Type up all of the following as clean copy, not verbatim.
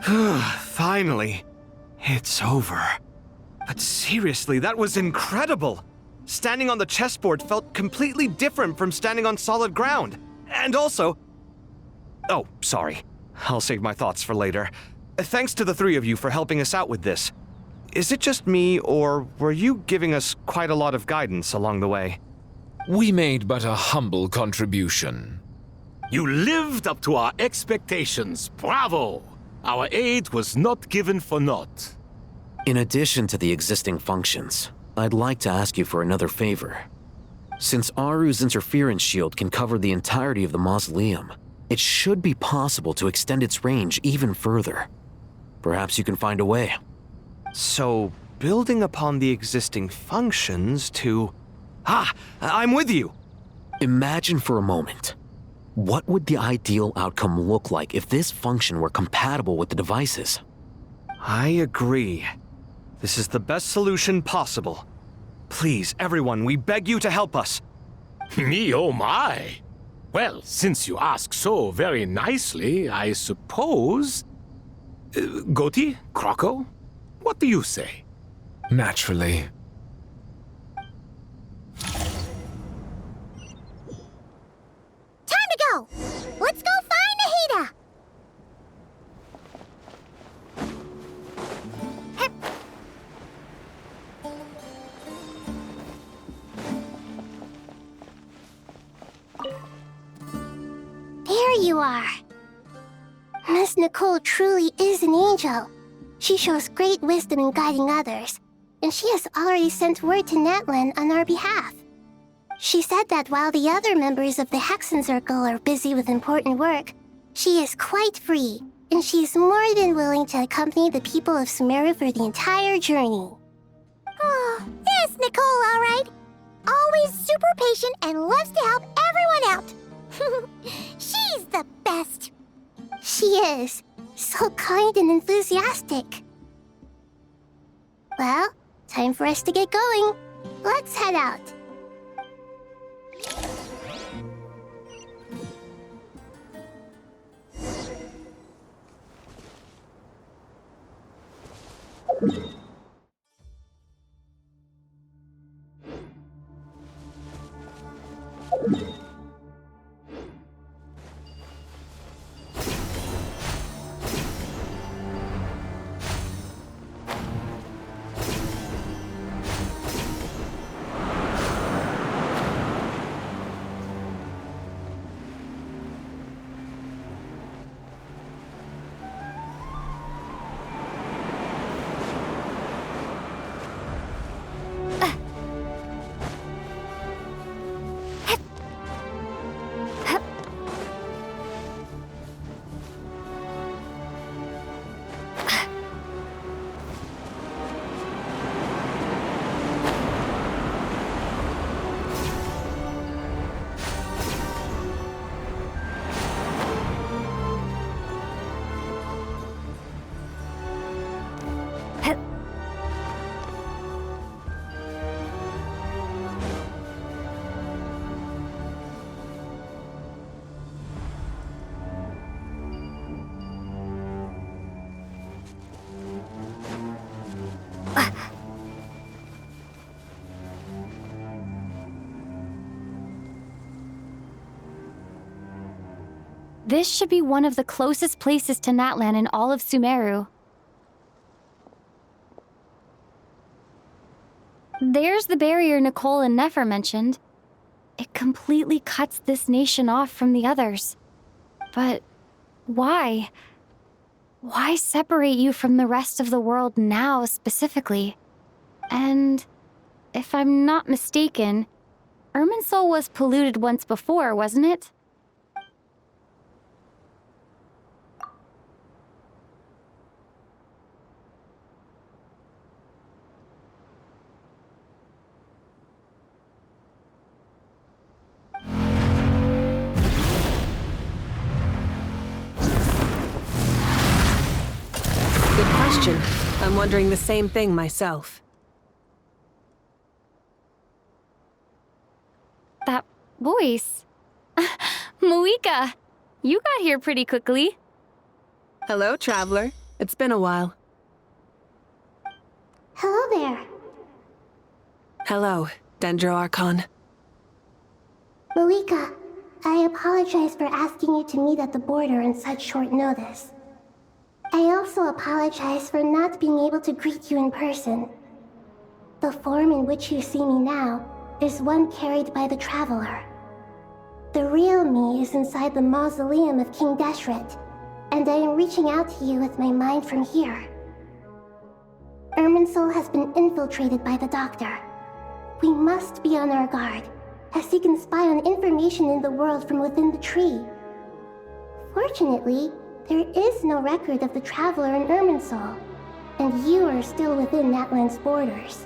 Finally. It's over. But seriously, that was incredible! Standing on the chessboard felt completely different from standing on solid ground. And also... Oh, sorry. I'll save my thoughts for later. Thanks to the three of you for helping us out with this. Is it just me, or were you giving us quite a lot of guidance along the way? We made but a humble contribution. You lived up to our expectations. Bravo! Our aid was not given for naught. In addition to the existing functions, I'd like to ask you for another favor. Since Aru's interference shield can cover the entirety of the mausoleum, it should be possible to extend its range even further. Perhaps you can find a way. So, building upon the existing functions to... I'm with you! Imagine for a moment. What would the ideal outcome look like if this function were compatible with the devices? I agree. This is the best solution possible. Please, everyone, we beg you to help us. Me, oh my! Well, since you ask so very nicely, I suppose... Goti? Croco? What do you say? Naturally. Time to go! Let's go find Nahida! There you are. Miss Nicole truly is an angel. She shows great wisdom in guiding others, and she has already sent word to Natlan on our behalf. She said that while the other members of the Hexen Circle are busy with important work, she is quite free, and she is more than willing to accompany the people of Sumeru for the entire journey. Oh, there's Nicole, all right. Always super patient and loves to help everyone out. She's the best. She is. So kind and enthusiastic. Well, time for us to get going. Let's head out. This should be one of the closest places to Natlan in all of Sumeru. There's the barrier Nicole and Nefer mentioned. It completely cuts this nation off from the others. But why? Why separate you from the rest of the world now, specifically? And if I'm not mistaken, Irminsul was polluted once before, wasn't it? Good question. I'm wondering the same thing myself. That voice. Moika, you got here pretty quickly. Hello, traveler. It's been a while. Hello there. Hello, Dendro Archon. Malika, I apologize for asking you to meet at the border on such short notice. I also apologize for not being able to greet you in person. The form in which you see me now is one carried by the Traveler. The real me is inside the mausoleum of King Deshret, and I am reaching out to you with my mind from here. Irminsul has been infiltrated by the Doctor. We must be on our guard, as he can spy on information in the world from within the tree. Fortunately, there is no record of the Traveler in Irminsul, and you are still within Natlan's borders.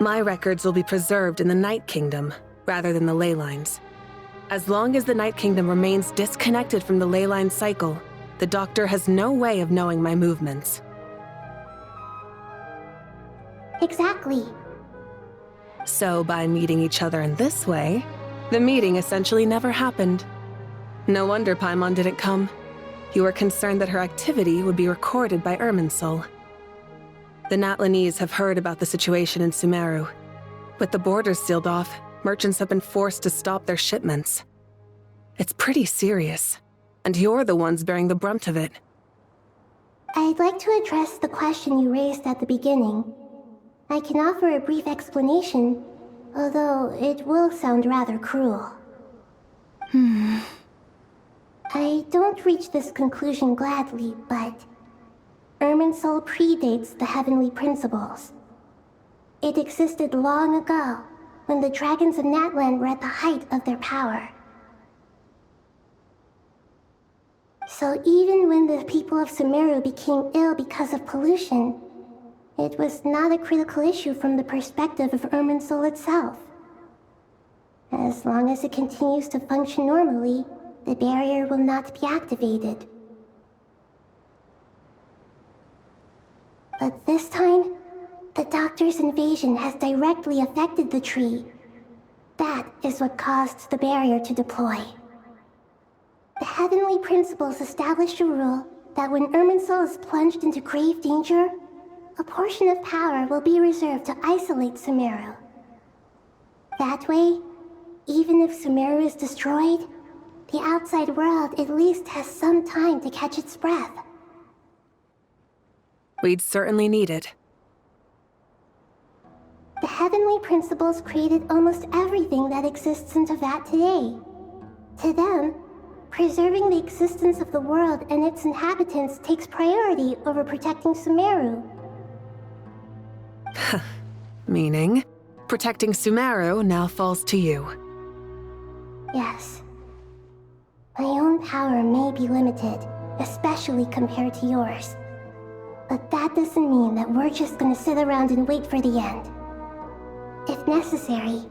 My records will be preserved in the Night Kingdom, rather than the ley lines. As long as the Night Kingdom remains disconnected from the ley line cycle, the Doctor has no way of knowing my movements. Exactly. So by meeting each other in this way, the meeting essentially never happened. No wonder Paimon didn't come. You were concerned that her activity would be recorded by Irminsul. The Natlanese have heard about the situation in Sumeru. With the borders sealed off, merchants have been forced to stop their shipments. It's pretty serious, and you're the ones bearing the brunt of it. I'd like to address the question you raised at the beginning. I can offer a brief explanation, although it will sound rather cruel. I don't reach this conclusion gladly, but Irminsul predates the Heavenly Principles. It existed long ago, when the dragons of Natlan were at the height of their power. So even when the people of Sumeru became ill because of pollution, it was not a critical issue from the perspective of Irminsul itself. As long as it continues to function normally, the barrier will not be activated. But this time, the Doctor's invasion has directly affected the tree. That is what caused the barrier to deploy. The Heavenly Principles established a rule that when Irminsul is plunged into grave danger, a portion of power will be reserved to isolate Sumeru. That way, even if Sumeru is destroyed, the outside world at least has some time to catch its breath. We'd certainly need it. The Heavenly Principles created almost everything that exists in Teyvat today. To them, preserving the existence of the world and its inhabitants takes priority over protecting Sumeru. Meaning, protecting Sumeru now falls to you. Yes. My own power may be limited, especially compared to yours. But that doesn't mean that we're just gonna sit around and wait for the end. If necessary,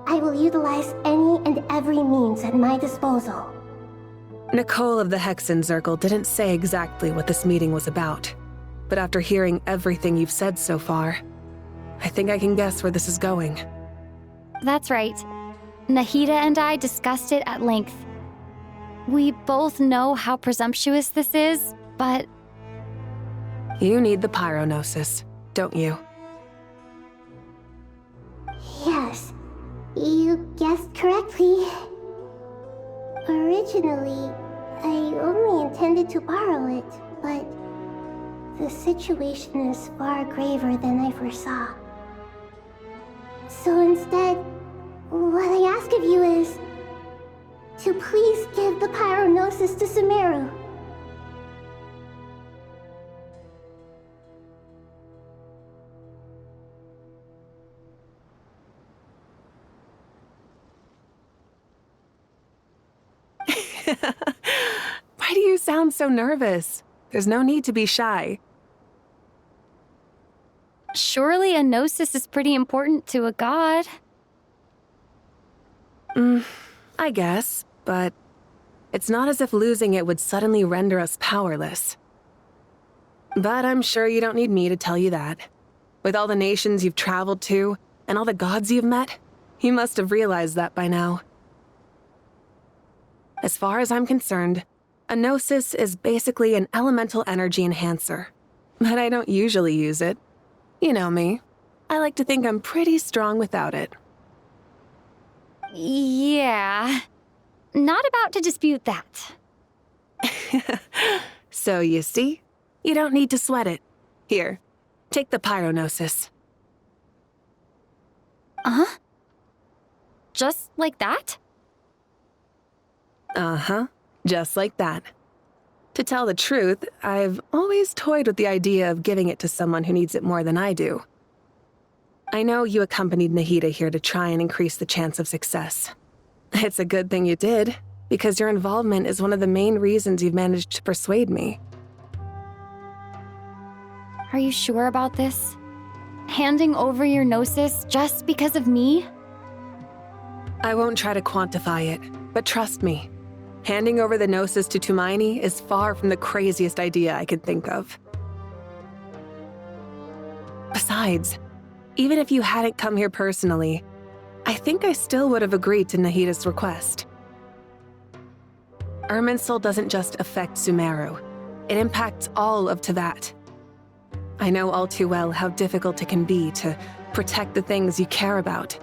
I will utilize any and every means at my disposal. Nicole of the Hexen Circle didn't say exactly what this meeting was about, but after hearing everything you've said so far, I think I can guess where this is going. That's right. Nahida and I discussed it at length. We both know how presumptuous this is, but You need the pyronosis, don't you? Yes, you guessed correctly. Originally, I only intended to borrow it, but the situation is far graver than I foresaw. So instead, what I ask of you is to please give the pyronosis to Sumeru. Why do you sound so nervous? There's no need to be shy. surely a gnosis is pretty important to a god. I guess, but it's not as if losing it would suddenly render us powerless. But I'm sure you don't need me to tell you that. With all the nations you've traveled to, and all the gods you've met, you must have realized that by now. As far as I'm concerned, a gnosis is basically an elemental energy enhancer. But I don't usually use it. You know me. I like to think I'm pretty strong without it. Yeah. Not about to dispute that. So you see? You don't need to sweat it. Here, take the pyronosis. Uh-huh. Just like that? Uh-huh. Just like that. To tell the truth, I've always toyed with the idea of giving it to someone who needs it more than I do. I know you accompanied Nahida here to try and increase the chance of success. It's a good thing you did, because your involvement is one of the main reasons you've managed to persuade me. Are you sure about this? Handing over your gnosis just because of me? I won't try to quantify it, but trust me, handing over the gnosis to Tumaini is far from the craziest idea I could think of. Besides, even if you hadn't come here personally, I think I still would have agreed to Nahida's request. Irminsul doesn't just affect Sumeru, it impacts all of Teyvat. I know all too well how difficult it can be to protect the things you care about.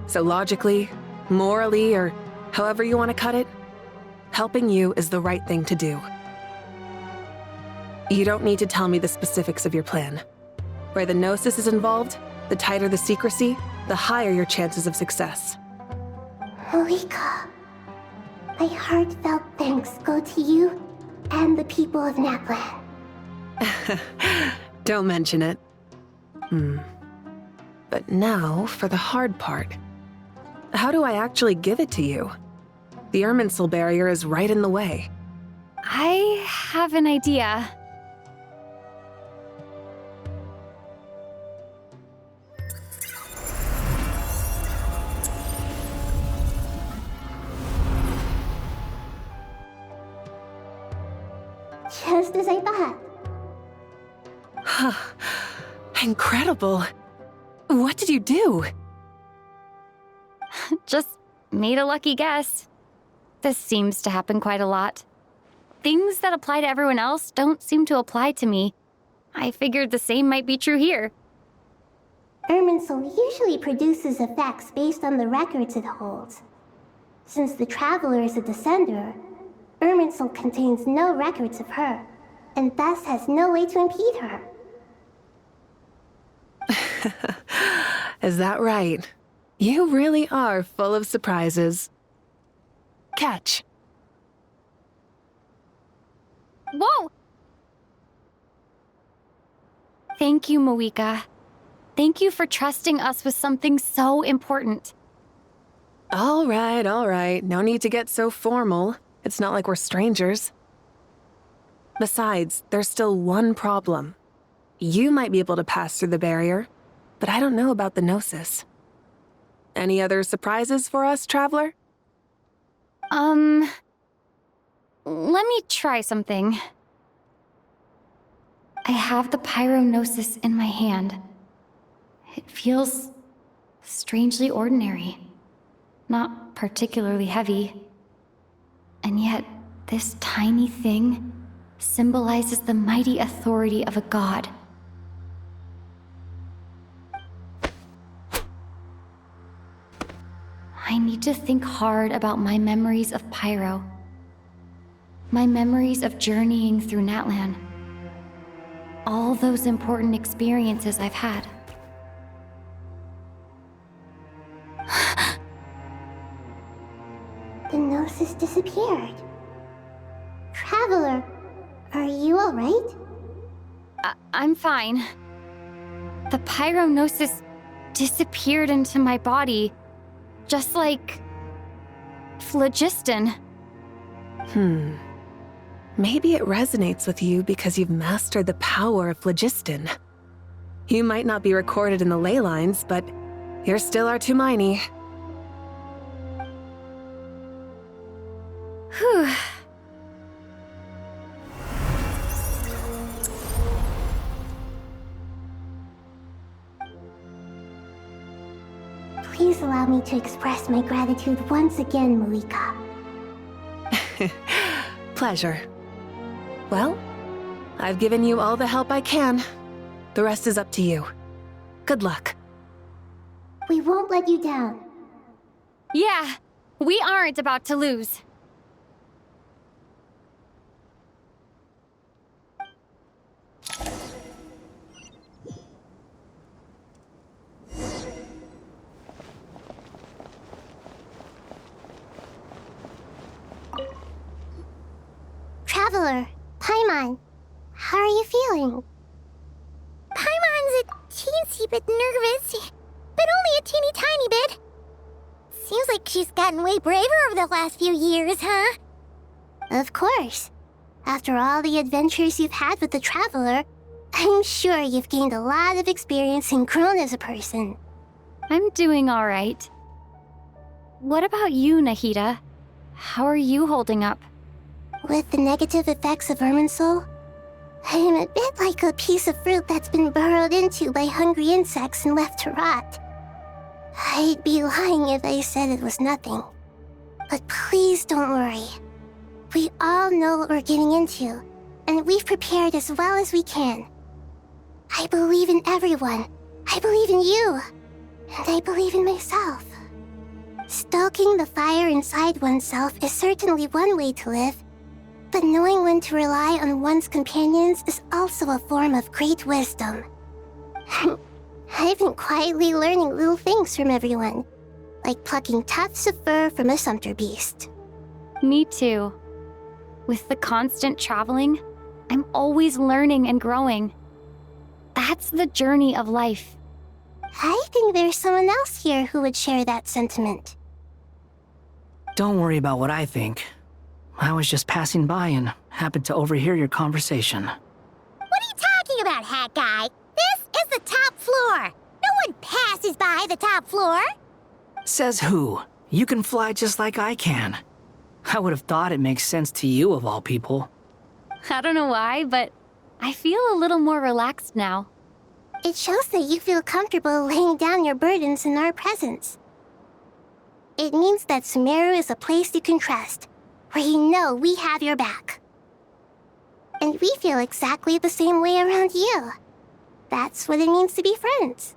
So logically, morally, or however you want to cut it, helping you is the right thing to do. You don't need to tell me the specifics of your plan. Where the gnosis is involved, the tighter the secrecy, the higher your chances of success. Moika, my heartfelt thanks go to you and the people of Naplan. Don't mention it. But now for the hard part. How do I actually give it to you? The Irminsul barrier is right in the way. I have an idea. Just as I thought. Incredible. What did you do? Just made a lucky guess. This seems to happen quite a lot. Things that apply to everyone else don't seem to apply to me. I figured the same might be true here. Irminsul usually produces effects based on the records it holds. Since the Traveler is a descender, Irminsul contains no records of her, and thus has no way to impede her. Is that right? You really are full of surprises. Catch. Whoa! Thank you, Moika. Thank you for trusting us with something so important. All right. No need to get so formal. It's not like we're strangers. Besides, there's still one problem. You might be able to pass through the barrier, but I don't know about the Gnosis. Any other surprises for us, Traveler? Let me try something. I have the Pyronosis in my hand. It feels strangely ordinary, not particularly heavy. And yet, this tiny thing symbolizes the mighty authority of a god. I need to think hard about my memories of Pyro. My memories of journeying through Natlan. All those important experiences I've had. The Gnosis disappeared. Traveler, are you alright? I'm fine. The Pyronosis disappeared into my body, just like phlogiston. Maybe it resonates with you because you've mastered the power of phlogiston. You might not be recorded in the ley lines, but you're still our Tumaini. Whew. Please allow me to express my gratitude once again, Moika. Pleasure. Well, I've given you all the help I can. The rest is up to you. Good luck. We won't let you down. Yeah, we aren't about to lose. Traveler, Paimon, how are you feeling? Paimon's a teensy bit nervous, but only a teeny tiny bit. Seems like she's gotten way braver over the last few years, huh? Of course. After all the adventures you've had with the Traveler, I'm sure you've gained a lot of experience and grown as a person. I'm doing all right. What about you, Nahida? How are you holding up? With the negative effects of Irminsul, I am a bit like a piece of fruit that's been burrowed into by hungry insects and left to rot. I'd be lying if I said it was nothing. But please don't worry. We all know what we're getting into, and we've prepared as well as we can. I believe in everyone. I believe in you. And I believe in myself. Stoking the fire inside oneself is certainly one way to live, but knowing when to rely on one's companions is also a form of great wisdom. I've been quietly learning little things from everyone, like plucking tufts of fur from a sumpter beast. Me too. With the constant traveling, I'm always learning and growing. That's the journey of life. I think there's someone else here who would share that sentiment. Don't worry about what I think. I was just passing by and happened to overhear your conversation. What are you talking about, Hat Guy? This is the top floor. No one passes by the top floor. Says who? You can fly just like I can. I would have thought it makes sense to you of all people. I don't know why, but I feel a little more relaxed now. It shows that you feel comfortable laying down your burdens in our presence. It means that Sumeru is a place you can trust, where you know we have your back. And we feel exactly the same way around you. That's what it means to be friends.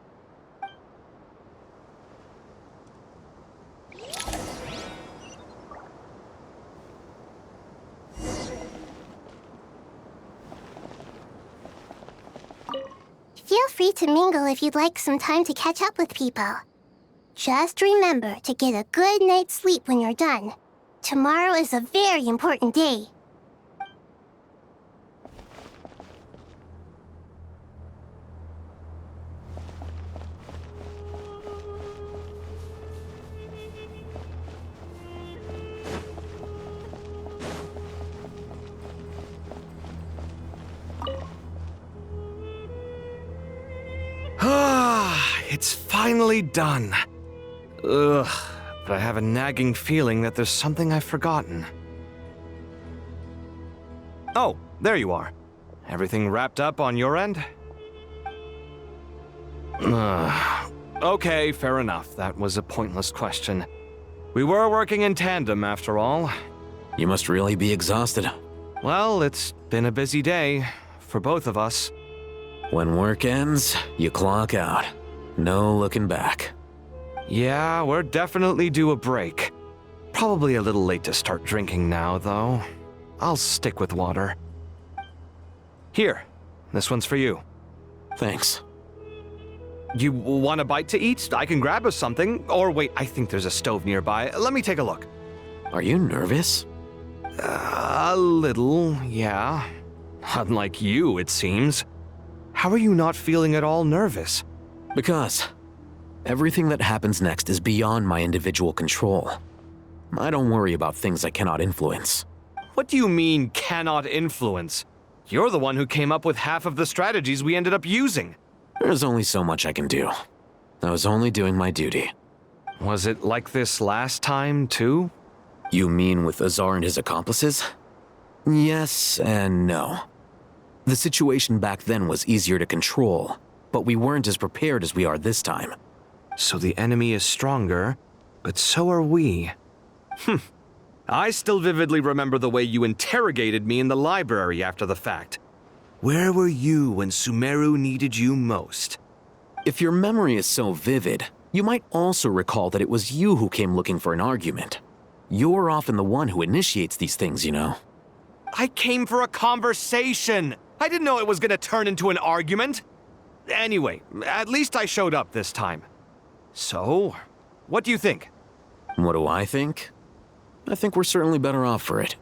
Feel free to mingle if you'd like some time to catch up with people. Just remember to get a good night's sleep when you're done. Tomorrow is a very important day. It's finally done. Ugh, but I have a nagging feeling that there's something I've forgotten. Oh, there you are. Everything wrapped up on your end? Okay, fair enough. That was a pointless question. We were working in tandem, after all. You must really be exhausted. Well, it's been a busy day for both of us. When work ends, you clock out. No looking back. Yeah, we're definitely due a break. Probably a little late to start drinking now, though. I'll stick with water. Here, this one's for you. Thanks. You want a bite to eat? I can grab us something. Or wait, I think there's a stove nearby. Let me take a look. Are you nervous? A little, yeah. Unlike you, it seems. How are you not feeling at all nervous? Because everything that happens next is beyond my individual control. I don't worry about things I cannot influence. What do you mean, cannot influence? You're the one who came up with half of the strategies we ended up using. There's only so much I can do. I was only doing my duty. Was it like this last time, too? You mean with Azar and his accomplices? Yes and no. The situation back then was easier to control, but we weren't as prepared as we are this time. So the enemy is stronger, but so are we. I still vividly remember the way you interrogated me in the library after the fact. Where were you when Sumeru needed you most? If your memory is so vivid, you might also recall that it was you who came looking for an argument. You're often the one who initiates these things, you know. I came for a conversation! I didn't know it was gonna turn into an argument! Anyway, at least I showed up this time. So, what do you think? What do I think? I think we're certainly better off for it.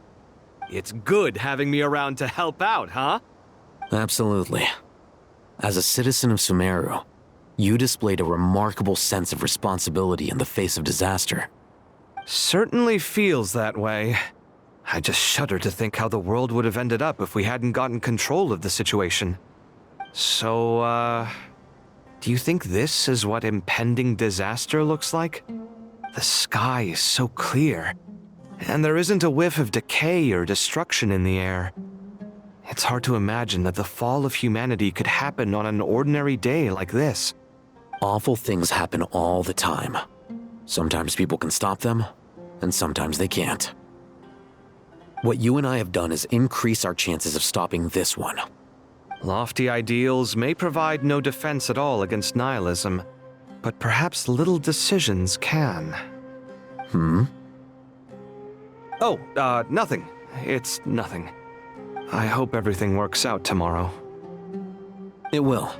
It's good having me around to help out, huh? Absolutely. As a citizen of Sumeru, you displayed a remarkable sense of responsibility in the face of disaster. Certainly feels that way. I just shudder to think how the world would have ended up if we hadn't gotten control of the situation. So, do you think this is what impending disaster looks like? The sky is so clear, and there isn't a whiff of decay or destruction in the air. It's hard to imagine that the fall of humanity could happen on an ordinary day like this. Awful things happen all the time. Sometimes people can stop them, and sometimes they can't. What you and I have done is increase our chances of stopping this one. Lofty ideals may provide no defense at all against nihilism, but perhaps little decisions can. Oh, nothing. It's nothing. I hope everything works out tomorrow. It will.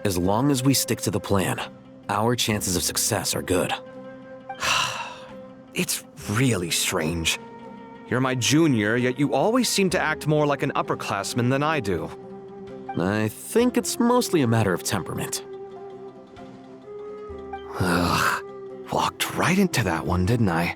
As long as we stick to the plan, our chances of success are good. It's really strange. You're my junior, yet you always seem to act more like an upperclassman than I do. I think it's mostly a matter of temperament. Ugh. Walked right into that one, didn't I?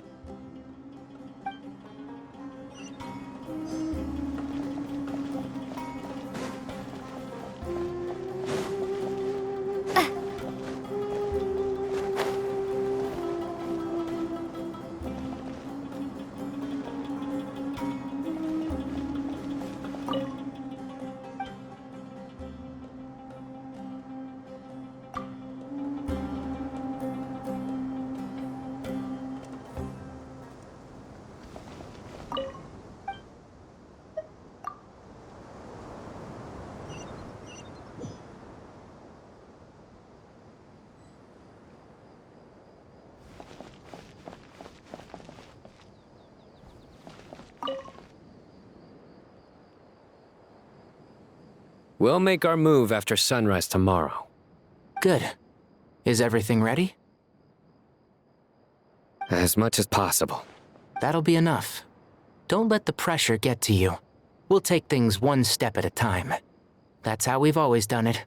We'll make our move after sunrise tomorrow. Good. Is everything ready? As much as possible. That'll be enough. Don't let the pressure get to you. We'll take things one step at a time. That's how we've always done it.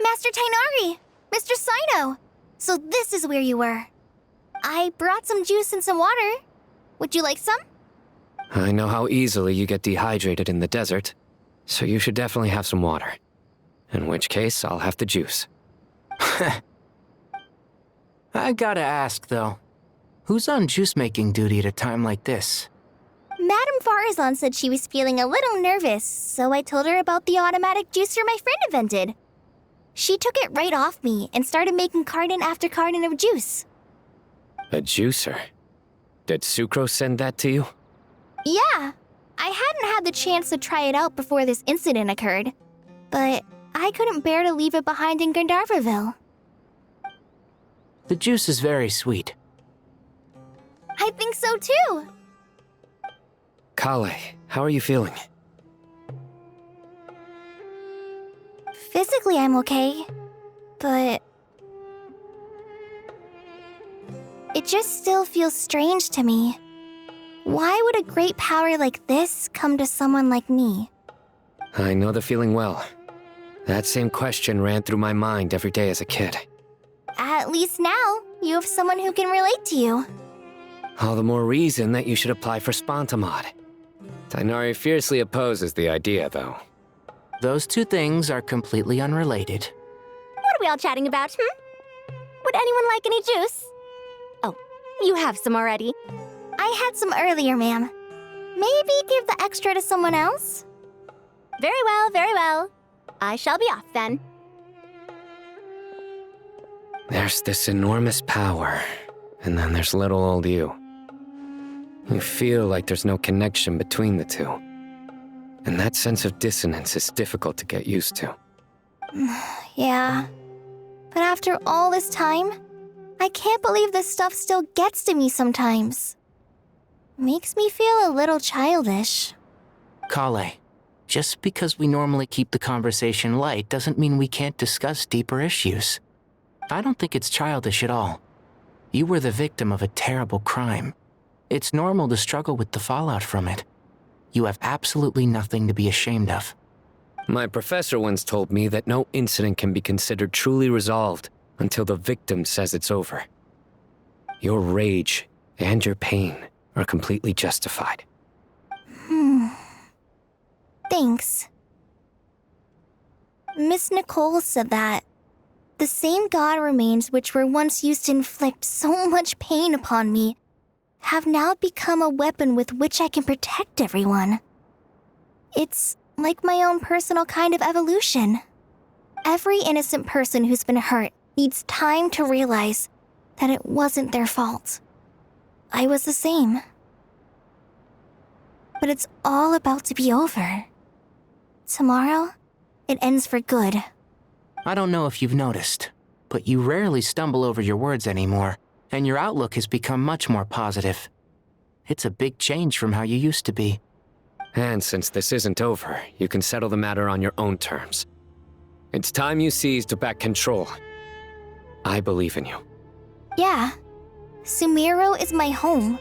Master Tainari! Mr. Sino! So this is where you were. I brought some juice and some water. Would you like some? I know how easily you get dehydrated in the desert, so you should definitely have some water. In which case, I'll have the juice. I gotta ask, though. Who's on juice-making duty at a time like this? Madame Farazan said she was feeling a little nervous, so I told her about the automatic juicer my friend invented. She took it right off me and started making carton after carton of juice. A juicer? Did Sucrose send that to you? Yeah. I hadn't had the chance to try it out before this incident occurred, but I couldn't bear to leave it behind in Gandharvaville. The juice is very sweet. I think so too. Kale, how are you feeling? Physically, I'm okay, but it just still feels strange to me. Why would a great power like this come to someone like me? I know the feeling well. That same question ran through my mind every day as a kid. At least now, you have someone who can relate to you. All the more reason that you should apply for Spontamod. Tainari fiercely opposes the idea, though. Those two things are completely unrelated. What are we all chatting about, Would anyone like any juice? Oh, you have some already. I had some earlier, ma'am. Maybe give the extra to someone else? Very well, very well. I shall be off then. There's this enormous power, and then there's little old you. You feel like there's no connection between the two. And that sense of dissonance is difficult to get used to. Yeah. But after all this time, I can't believe this stuff still gets to me sometimes. Makes me feel a little childish. Kale, just because we normally keep the conversation light doesn't mean we can't discuss deeper issues. I don't think it's childish at all. You were the victim of a terrible crime. It's normal to struggle with the fallout from it. You have absolutely nothing to be ashamed of. My professor once told me that no incident can be considered truly resolved until the victim says it's over. Your rage and your pain are completely justified. Thanks. Miss Nicole said that the same god remains which were once used to inflict so much pain upon me have now become a weapon with which I can protect everyone. It's like my own personal kind of evolution. Every innocent person who's been hurt needs time to realize that it wasn't their fault. I was the same. But it's all about to be over. Tomorrow, it ends for good. I don't know if you've noticed, but you rarely stumble over your words anymore, and your outlook has become much more positive. It's a big change from how you used to be. And since this isn't over, you can settle the matter on your own terms. It's time you seized back control. I believe in you. Yeah, Sumiro is my home,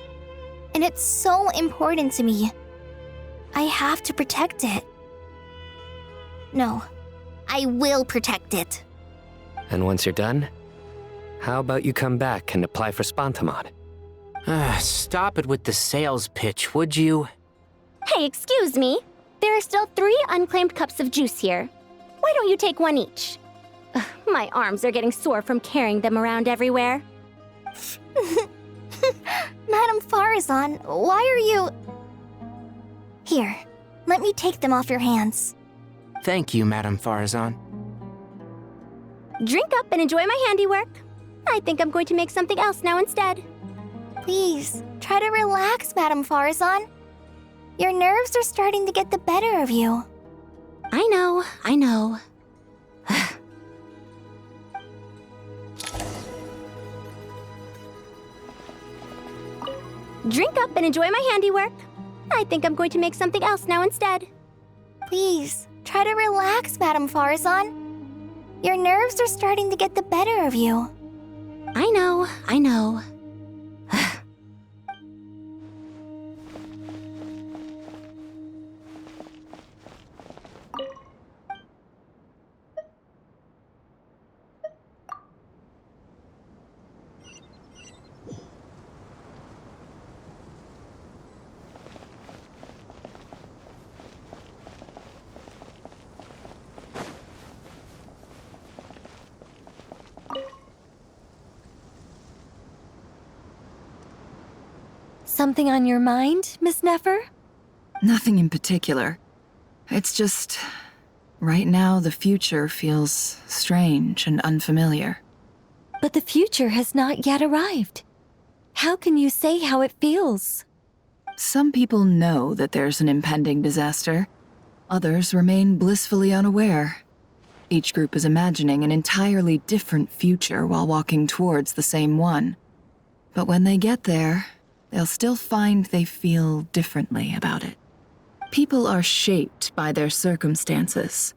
and it's so important to me. I have to protect it. No, I will protect it. And once you're done, how about you come back and apply for Spantamod? Stop it with the sales pitch, would you? Hey, excuse me. There are still 3 unclaimed cups of juice here. Why don't you take one each? Ugh, my arms are getting sore from carrying them around everywhere. Madame Farazan, why are you... Here, let me take them off your hands. Thank you, Madame Farazan. Drink up and enjoy my handiwork. I think I'm going to make something else now instead. Please, try to relax, Madame Farazan. Your nerves are starting to get the better of you. I know. Drink up and enjoy my handiwork. I think I'm going to make something else now instead. Please, try to relax, Madame Farazan. Your nerves are starting to get the better of you. I know. Something on your mind, Miss Nefer? Nothing in particular. It's just... right now, the future feels strange and unfamiliar. But the future has not yet arrived. How can you say how it feels? Some people know that there's an impending disaster. Others remain blissfully unaware. Each group is imagining an entirely different future while walking towards the same one. But when they get there, they'll still find they feel differently about it. People are shaped by their circumstances.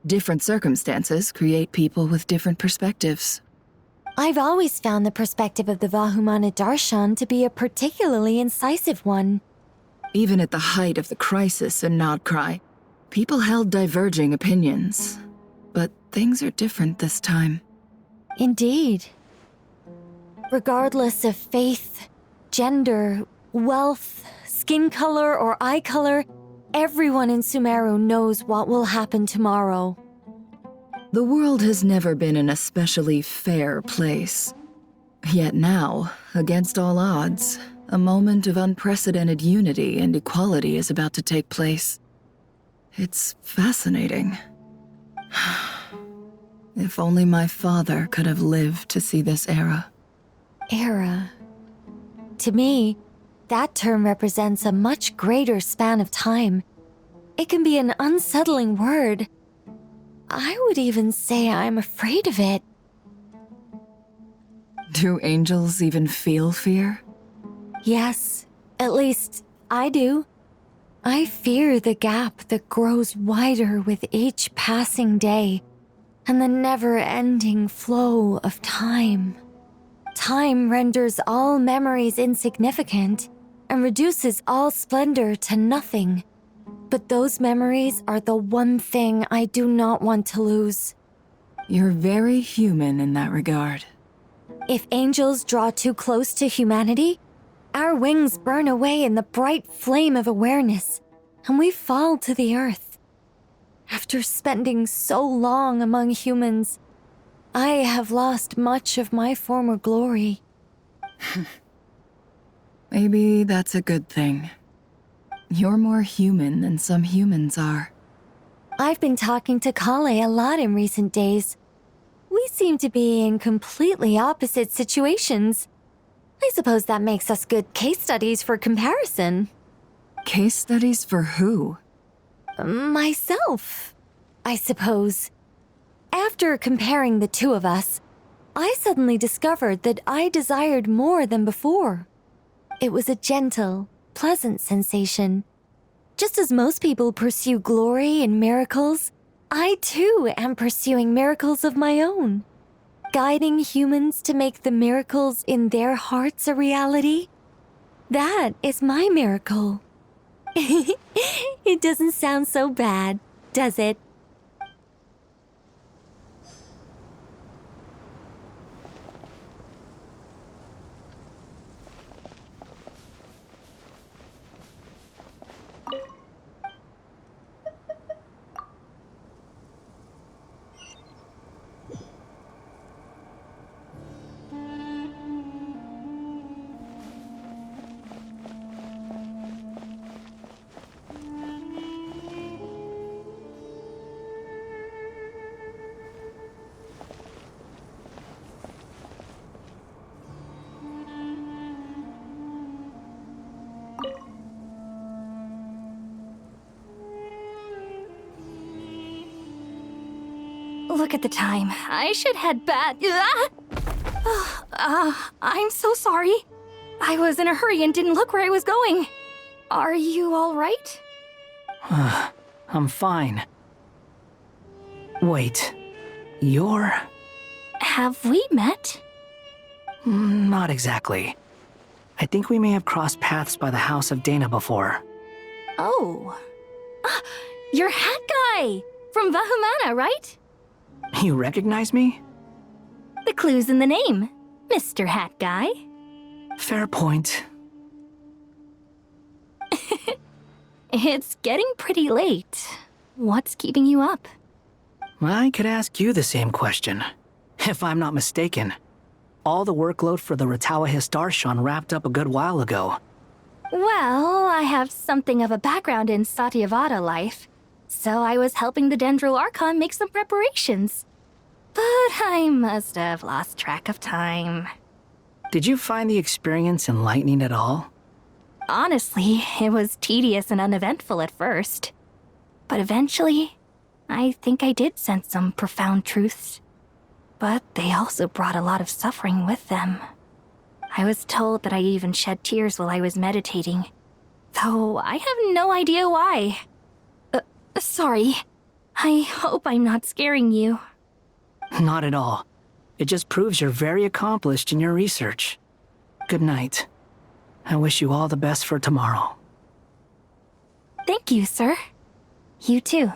Different circumstances create people with different perspectives. I've always found the perspective of the Vahumana Darshan to be a particularly incisive one. Even at the height of the crisis in Nodcry, people held diverging opinions. But things are different this time. Indeed. Regardless of faith, gender, wealth, skin color, or eye color, everyone in Sumeru knows what will happen tomorrow. The world has never been an especially fair place. Yet now, against all odds, a moment of unprecedented unity and equality is about to take place. It's fascinating. If only my father could have lived to see this era. Era. To me, that term represents a much greater span of time. It can be an unsettling word. I would even say I'm afraid of it. Do angels even feel fear? Yes, at least I do. I fear the gap that grows wider with each passing day and the never-ending flow of time. Time renders all memories insignificant and reduces all splendor to nothing. But those memories are the one thing I do not want to lose. You're very human in that regard. If angels draw too close to humanity, our wings burn away in the bright flame of awareness, and we fall to the earth. After spending so long among humans, I have lost much of my former glory. Maybe that's a good thing. You're more human than some humans are. I've been talking to Kale a lot in recent days. We seem to be in completely opposite situations. I suppose that makes us good case studies for comparison. Case studies for who? Myself, I suppose. After comparing the two of us, I suddenly discovered that I desired more than before. It was a gentle, pleasant sensation. Just as most people pursue glory and miracles, I too am pursuing miracles of my own. Guiding humans to make the miracles in their hearts a reality. That is my miracle. It doesn't sound so bad, does it? Look at the time. I should head back. I'm so sorry. I was in a hurry and didn't look where I was going. Are you all right? I'm fine. Wait, you're... Have we met? Not exactly. I think we may have crossed paths by the house of Dana before. Oh. You're Hat Guy! From Vahumana, right? You recognize me? The clue's in the name. Mr. Hat Guy. Fair point. It's getting pretty late. What's keeping you up? I could ask you the same question. If I'm not mistaken, all the workload for the Ratawa Histarshan wrapped up a good while ago. Well, I have something of a background in Satyavada life, so I was helping the Dendro Archon make some preparations. But I must have lost track of time. Did you find the experience enlightening at all? Honestly, it was tedious and uneventful at first. But eventually, I think I did sense some profound truths. But they also brought a lot of suffering with them. I was told that I even shed tears while I was meditating, though I have no idea why. Sorry. I hope I'm not scaring you. Not at all. It just proves you're very accomplished in your research. Good night. I wish you all the best for tomorrow. Thank you, sir. You too.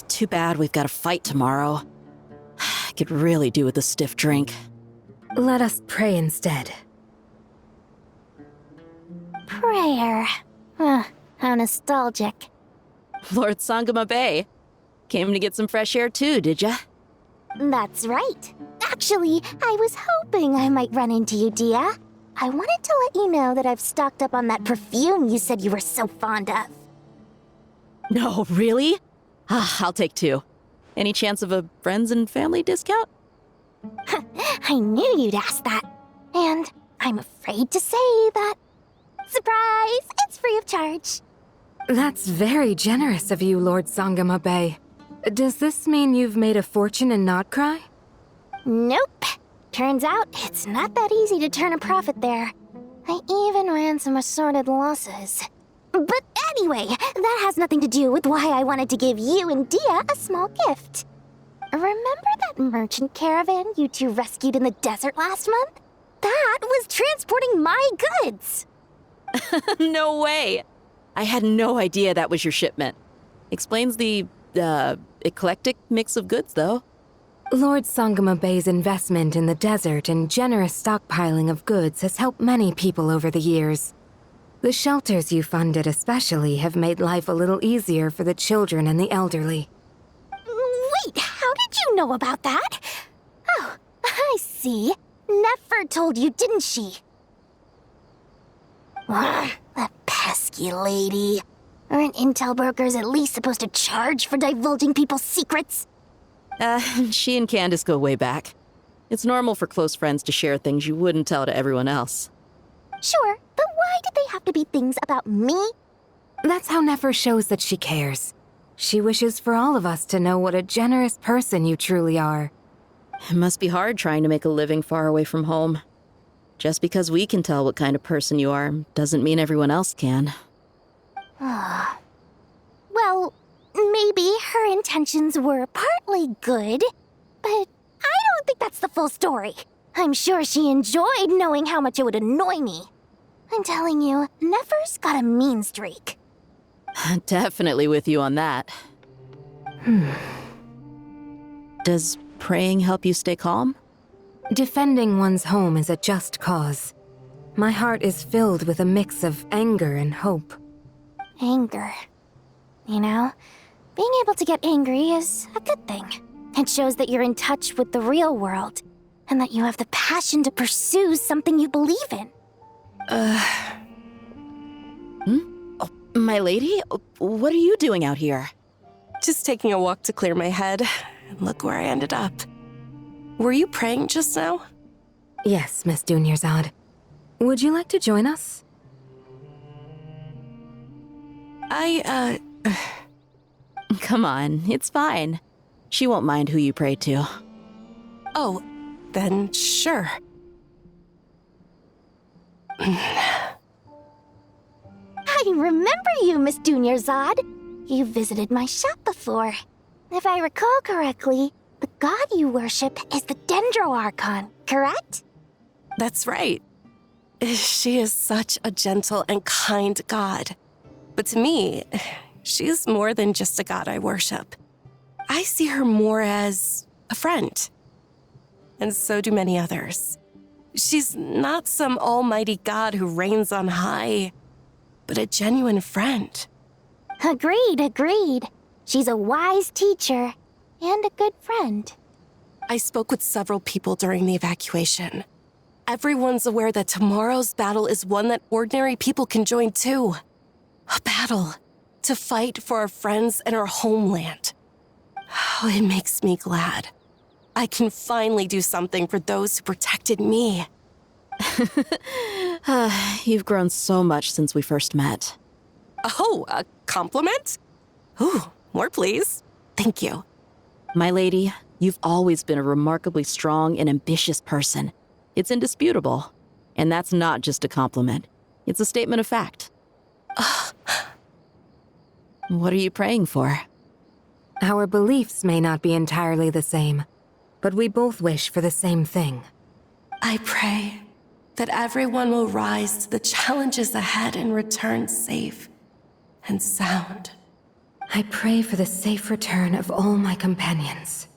Too bad we've got a fight tomorrow. I could really do with a stiff drink. Let us pray instead. Prayer. How nostalgic. Lord Sangama Bay. Came to get some fresh air too, did ya? That's right. Actually, I was hoping I might run into you, Dia. I wanted to let you know that I've stocked up on that perfume you said you were so fond of. No, really? I'll take 2. Any chance of a friends and family discount? I knew you'd ask that. And I'm afraid to say that. Surprise! It's free of charge. That's very generous of you, Lord Sangama Bay. Does this mean you've made a fortune and not cry? Nope. Turns out it's not that easy to turn a profit there. I even ran some assorted losses. But anyway, that has nothing to do with why I wanted to give you and Dia a small gift. Remember that merchant caravan you two rescued in the desert last month? That was transporting my goods! No way! I had no idea that was your shipment. Explains the, eclectic mix of goods, though. Lord Sangama Bay's investment in the desert and generous stockpiling of goods has helped many people over the years. The shelters you funded especially have made life a little easier for the children and the elderly. Wait, how did you know about that? Oh, I see. Nefer told you, didn't she? That pesky lady. Aren't intel brokers at least supposed to charge for divulging people's secrets? She and Candace go way back. It's normal for close friends to share things you wouldn't tell to everyone else. Sure, but why did they have to be things about me? That's how Nefer shows that she cares. She wishes for all of us to know what a generous person you truly are. It must be hard trying to make a living far away from home. Just because we can tell what kind of person you are doesn't mean everyone else can. Well, maybe her intentions were partly good, but I don't think that's the full story. I'm sure she enjoyed knowing how much it would annoy me. I'm telling you, Nefer's got a mean streak. Definitely with you on that. Does praying help you stay calm? Defending one's home is a just cause. My heart is filled with a mix of anger and hope. Anger. You know, being able to get angry is a good thing. It shows that you're in touch with the real world, and that you have the passion to pursue something you believe in. Oh, my lady? What are you doing out here? Just taking a walk to clear my head. And look where I ended up. Were you praying just now? Yes, Miss Dunyarzad. Would you like to join us? Come on, it's fine. She won't mind who you pray to. Oh, then sure. I remember you, Miss Dunyarzad. You visited my shop before. If I recall correctly, the god you worship is the Dendro-Archon, correct? That's right. She is such a gentle and kind god. But to me, she's more than just a god I worship. I see her more as a friend. And so do many others. She's not some almighty god who reigns on high, but a genuine friend. Agreed. She's a wise teacher and a good friend. I spoke with several people during the evacuation. Everyone's aware that tomorrow's battle is one that ordinary people can join too. A battle to fight for our friends and our homeland. Oh, it makes me glad. I can finally do something for those who protected me. You've grown so much since we first met. Oh, a compliment? Ooh, more please. Thank you. My lady, you've always been a remarkably strong and ambitious person. It's indisputable. And that's not just a compliment. It's a statement of fact. What are you praying for? Our beliefs may not be entirely the same, but we both wish for the same thing. I pray that everyone will rise to the challenges ahead and return safe and sound. I pray for the safe return of all my companions.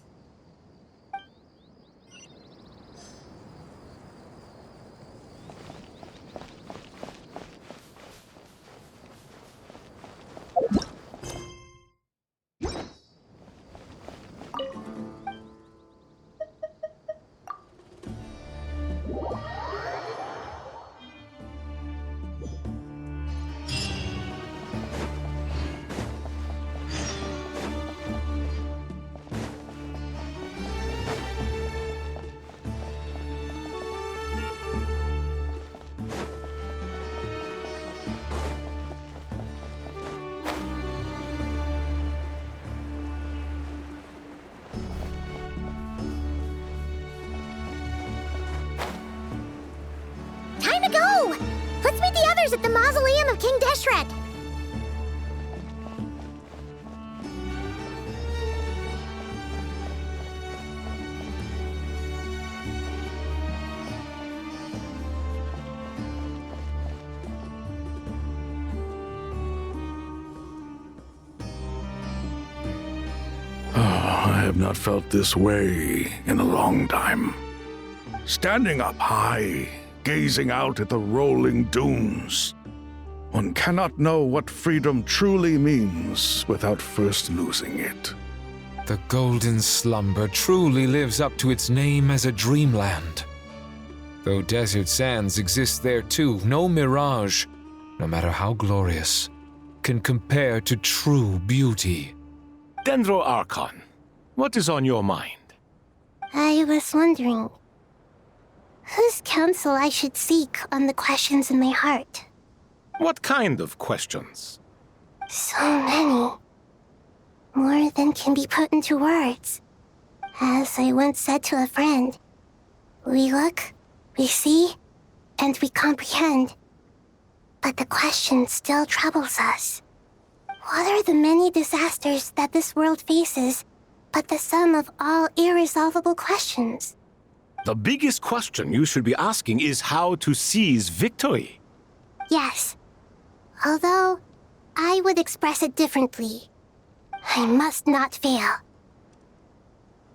Shrek! I have not felt this way in a long time. Standing up high, gazing out at the rolling dunes. One cannot know what freedom truly means without first losing it. The golden slumber truly lives up to its name as a dreamland. Though desert sands exist there too, no mirage, no matter how glorious, can compare to true beauty. Dendro Archon, what is on your mind? I was wondering whose counsel I should seek on the questions in my heart. What kind of questions? So many. More than can be put into words. As I once said to a friend, we look, we see, and we comprehend. But the question still troubles us. What are the many disasters that this world faces, but the sum of all irresolvable questions? The biggest question you should be asking is how to seize victory. Yes. Although, I would express it differently. I must not fail.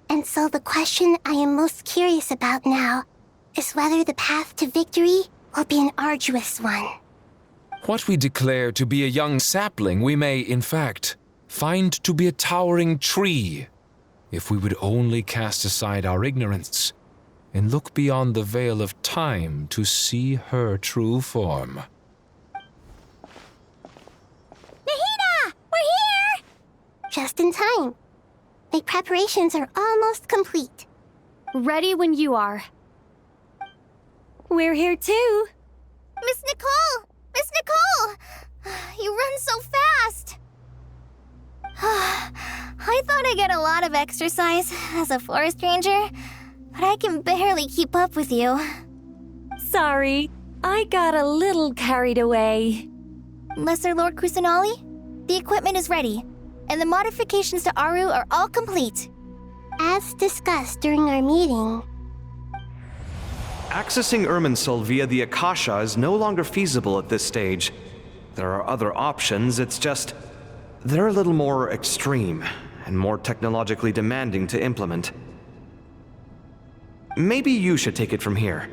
And so the question I am most curious about now is whether the path to victory will be an arduous one. What we declare to be a young sapling, we may, in fact, find to be a towering tree, if we would only cast aside our ignorance and look beyond the veil of time to see her true form. Nahida! We're here! Just in time. My preparations are almost complete. Ready when you are. We're here too. Miss Nicole! Miss Nicole! You run so fast! I thought I'd get a lot of exercise as a forest ranger, but I can barely keep up with you. Sorry, I got a little carried away. Lesser Lord Kusanali, the equipment is ready, and the modifications to Aru are all complete. As discussed during our meeting, Accessing Irminsul via the Akasha is no longer feasible at this stage. There are other options, it's just they're a little more extreme and more technologically demanding to implement. Maybe you should take it from here.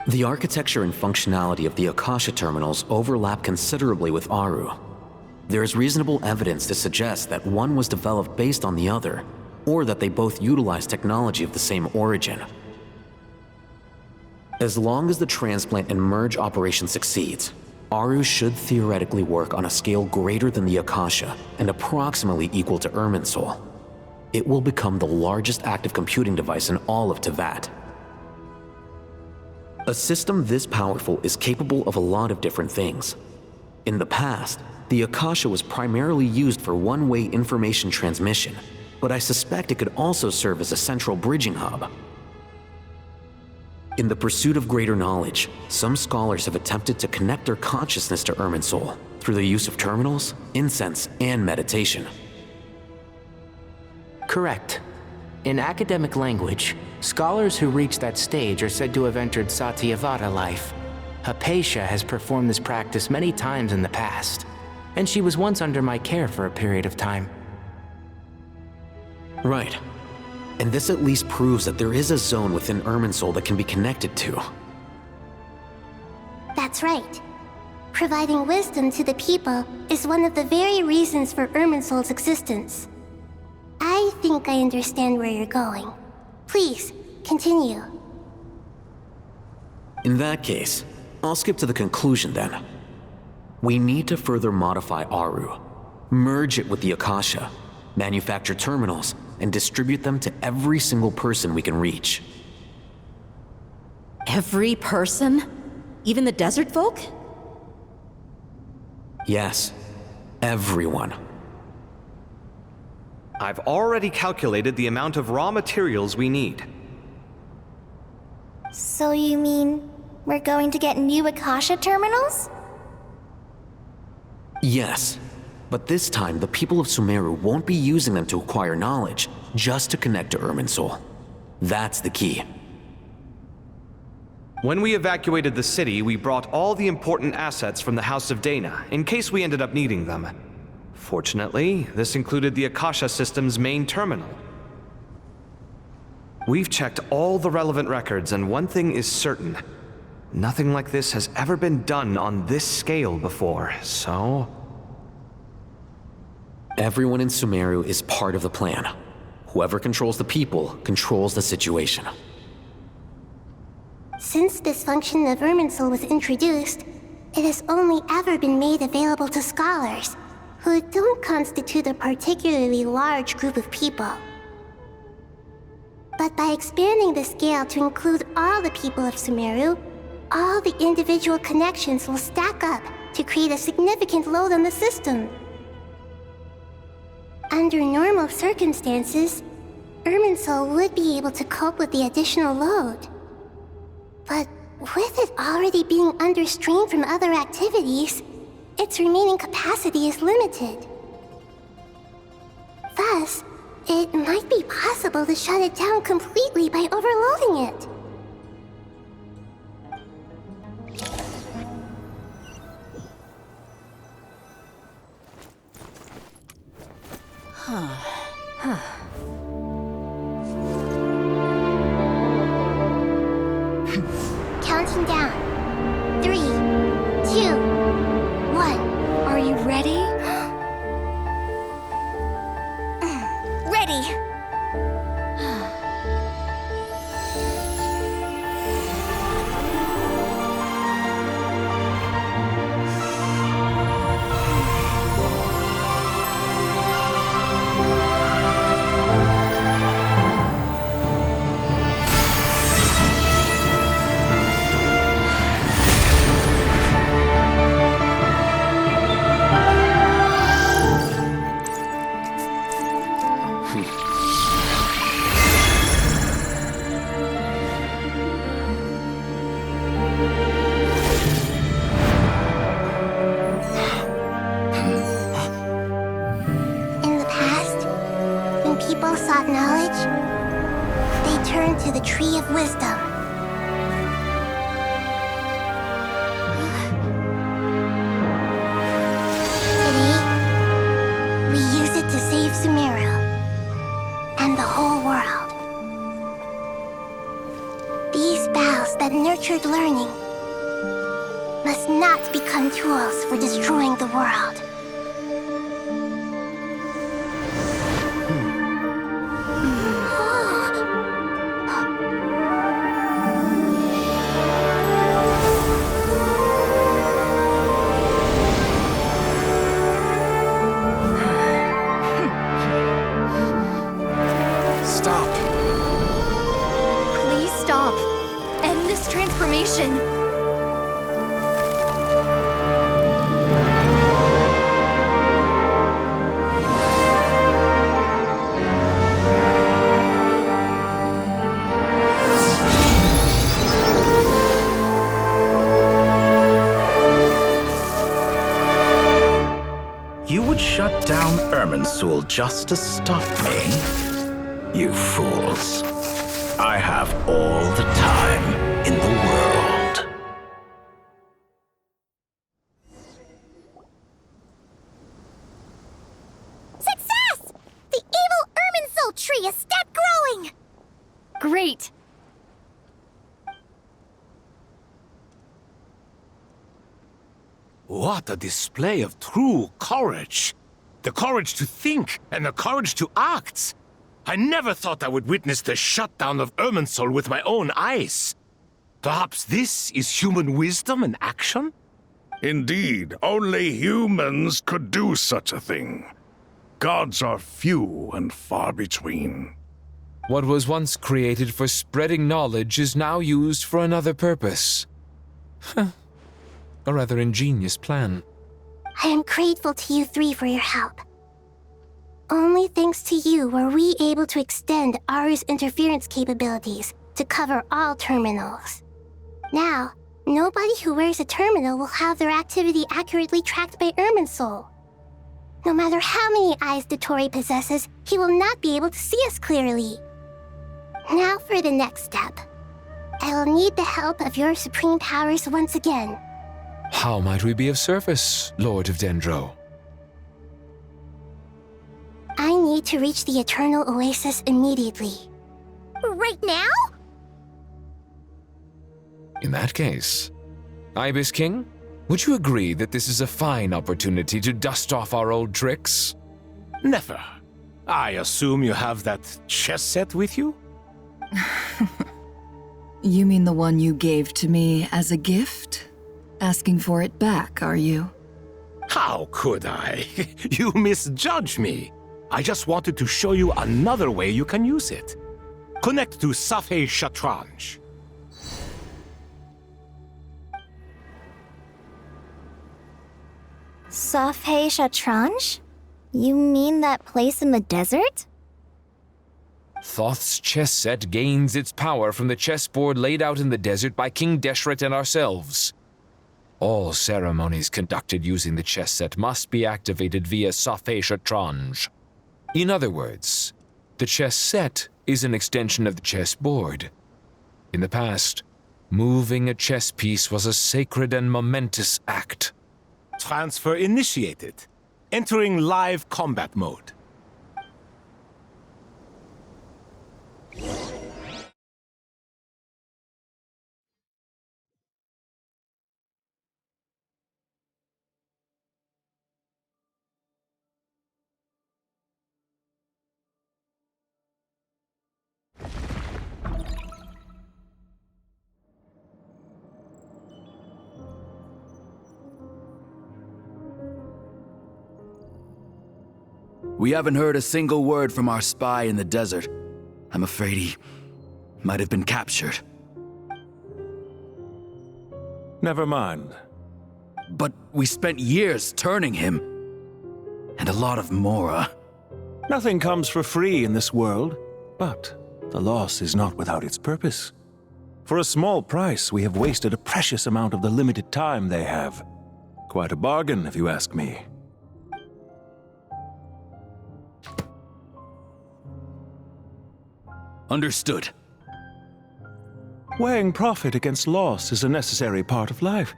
The architecture and functionality of the Akasha terminals overlap considerably with Aru. There is reasonable evidence to suggest that one was developed based on the other, or that they both utilize technology of the same origin. As long as the transplant and merge operation succeeds, Aru should theoretically work on a scale greater than the Akasha and approximately equal to Irminsul. It will become the largest active computing device in all of Teyvat. A system this powerful is capable of a lot of different things. In the past, the Akasha was primarily used for one-way information transmission, but I suspect it could also serve as a central bridging hub. In the pursuit of greater knowledge, some scholars have attempted to connect their consciousness to Irminsul through the use of terminals, incense, and meditation. Correct. In academic language, scholars who reach that stage are said to have entered Satyavata life. Hypatia has performed this practice many times in the past, and she was once under my care for a period of time. Right. And this at least proves that there is a zone within Irminsul that can be connected to. that's right. Providing wisdom to the people is one of the very reasons for Irminsul's existence. I think I understand where you're going. Please, continue. In that case, I'll skip to the conclusion then. We need to further modify Aru, merge it with the Akasha, manufacture terminals, and distribute them to every single person we can reach. Every person? Even the desert folk? Yes, everyone. I've already calculated the amount of raw materials we need. So you mean we're going to get new Akasha terminals? Yes, but this time the people of Sumeru won't be using them to acquire knowledge, just to connect to Irminsul. That's the key. When we evacuated the city, we brought all the important assets from the House of Dana, in case we ended up needing them. Fortunately, this included the Akasha system's main terminal. We've checked all the relevant records, and one thing is certain. Nothing like this has ever been done on this scale before, so... Everyone in Sumeru is part of the plan. Whoever controls the people controls the situation. Since this function of Irminsul was introduced, it has only ever been made available to scholars, who don't constitute a particularly large group of people. But by expanding the scale to include all the people of Sumeru, all the individual connections will stack up to create a significant load on the system. Under normal circumstances, Irminsul would be able to cope with the additional load. But with it already being under strain from other activities, its remaining capacity is limited. Thus, it might be possible to shut it down completely by overloading it. Counting down. 3, 2, 1. Are you ready? Ready. In the past, when people sought knowledge, they turned to the Tree of Wisdom. Today, we use it to save Sumeru and the whole world. These boughs that nurtured learning must not become tools for destroying the world. Stop. Please stop. End this transformation. You would shut down Irminsul just to stop me? You fools. I have all the time in the world. Success! The evil Irminsul tree has stopped growing! Great. What a display of true courage! The courage to think and the courage to act! I never thought I would witness the shutdown of Irminsul with my own eyes. Perhaps this is human wisdom in action? Indeed, only humans could do such a thing. Gods are few and far between. What was once created for spreading knowledge is now used for another purpose. A rather ingenious plan. I am grateful to you three for your help. Only thanks to you were we able to extend Aru's interference capabilities to cover all terminals. Now, Nobody who wears a terminal will have their activity accurately tracked by Irminsul. No matter how many eyes Dottore possesses, he will not be able to see us clearly. Now for the next step. I will need the help of your supreme powers once again. How might we be of service, Lord of Dendro? I need to reach the Eternal Oasis immediately. Right now? In that case, Ibis King, would you agree that this is a fine opportunity to dust off our old tricks? Never. I assume you have that chess set with you? You mean the one you gave to me as a gift? Asking for it back, are you? How could I? You misjudge me. I just wanted to show you another way you can use it. Connect to Safei Shatranj. Safei Shatranj? You mean that place in the desert? Thoth's chess set gains its power from the chessboard laid out in the desert by King Deshret and ourselves. All ceremonies conducted using the chess set must be activated via Safei Shatranj. In other words, the chess set is an extension of the chessboard. In the past, moving a chess piece was a sacred and momentous act. Transfer initiated. Entering live combat mode. We haven't heard a single word from our spy in the desert. I'm afraid he might have been captured. Never mind. But we spent years turning him. And a lot of Mora. Nothing comes for free in this world, but the loss is not without its purpose. For a small price, we have wasted a precious amount of the limited time they have. Quite a bargain, if you ask me. Understood. Weighing profit against loss is a necessary part of life.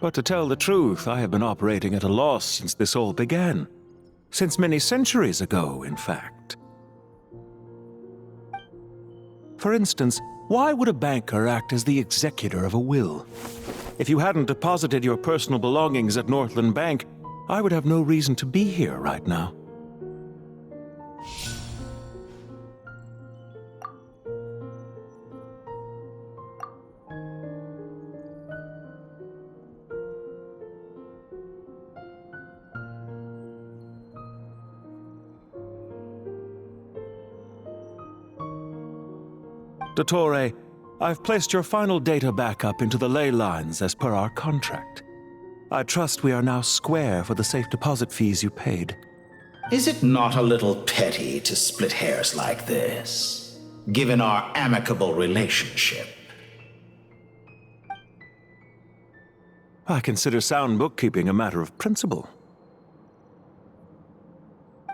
But to tell the truth, I have been operating at a loss since this all began. Since many centuries ago, in fact. For instance, why would a banker act as the executor of a will? If you hadn't deposited your personal belongings at Northland Bank, I would have no reason to be here right now. Dottore, I've placed your final data backup into the ley lines as per our contract. I trust we are now square for the safe deposit fees you paid. Is it not a little petty to split hairs like this, given our amicable relationship? I consider sound bookkeeping a matter of principle.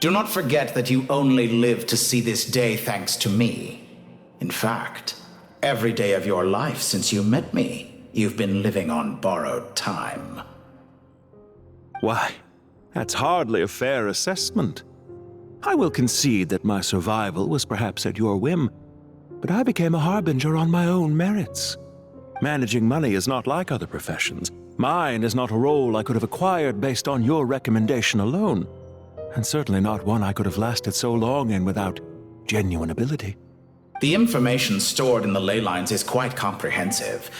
Do not forget that you only live to see this day thanks to me. In fact, every day of your life since you met me, you've been living on borrowed time. Why, that's hardly a fair assessment. I will concede that my survival was perhaps at your whim, but I became a harbinger on my own merits. Managing money is not like other professions. Mine is not a role I could have acquired based on your recommendation alone, and certainly not one I could have lasted so long in without genuine ability. The information stored in the ley lines is quite comprehensive.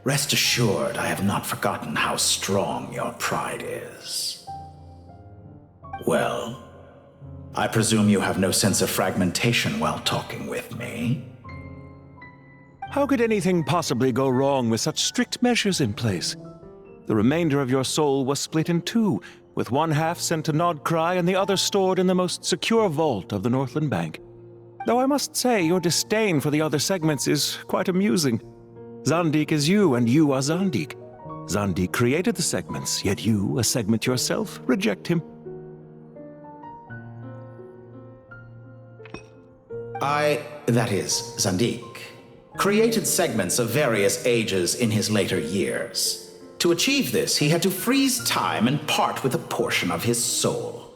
Rest assured, I have not forgotten how strong your pride is. Well, I presume you have no sense of fragmentation while talking with me. How could anything possibly go wrong with such strict measures in place? The remainder of your soul was split in two, with one half sent to Nodcry and the other stored in the most secure vault of the Northland Bank. Though I must say, your disdain for the other segments is quite amusing. Zandik is you, and you are Zandik. Zandik created the segments, yet you, a segment yourself, reject him. That is, Zandik, created segments of various ages in his later years. To achieve this, he had to freeze time and part with a portion of his soul.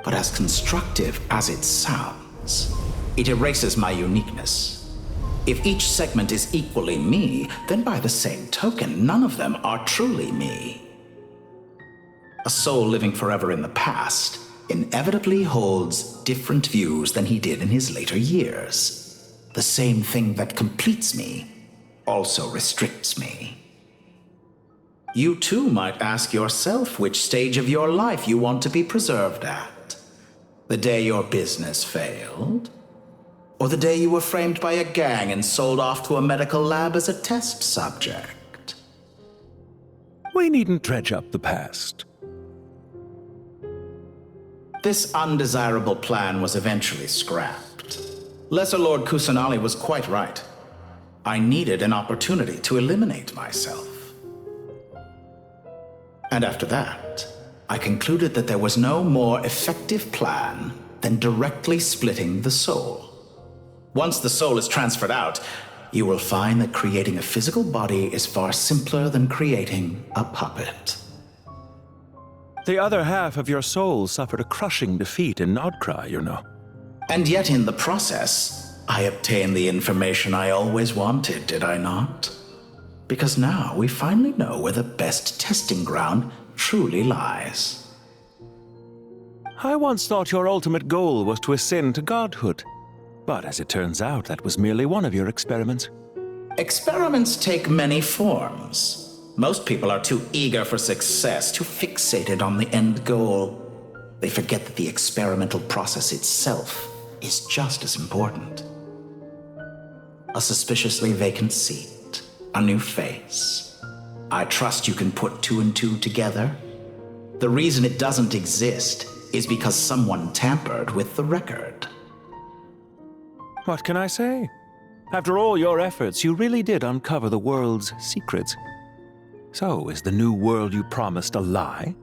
But as constructive as it sounds, it erases my uniqueness. If each segment is equally me, then by the same token, none of them are truly me. A soul living forever in the past inevitably holds different views than he did in his later years. The same thing that completes me also restricts me. You too might ask yourself which stage of your life you want to be preserved at. The day your business failed? Or the day you were framed by a gang and sold off to a medical lab as a test subject? We needn't dredge up the past. This undesirable plan was eventually scrapped. Lesser Lord Kusanali was quite right. I needed an opportunity to eliminate myself. And after that, I concluded that there was no more effective plan than directly splitting the soul. Once the soul is transferred out, you will find that creating a physical body is far simpler than creating a puppet. The other half of your soul suffered a crushing defeat in Nodcry, you know. And yet in the process, I obtained the information I always wanted, did I not? Because now we finally know where the best testing ground truly lies. I once thought your ultimate goal was to ascend to godhood. But as it turns out, that was merely one of your experiments. Experiments take many forms. Most people are too eager for success, too fixated on the end goal. They forget that the experimental process itself is just as important. A suspiciously vacant seat, a new face. I trust you can put two and two together. The reason it doesn't exist is because someone tampered with the record. What can I say? After all your efforts, you really did uncover the world's secrets. So, is the new world you promised a lie?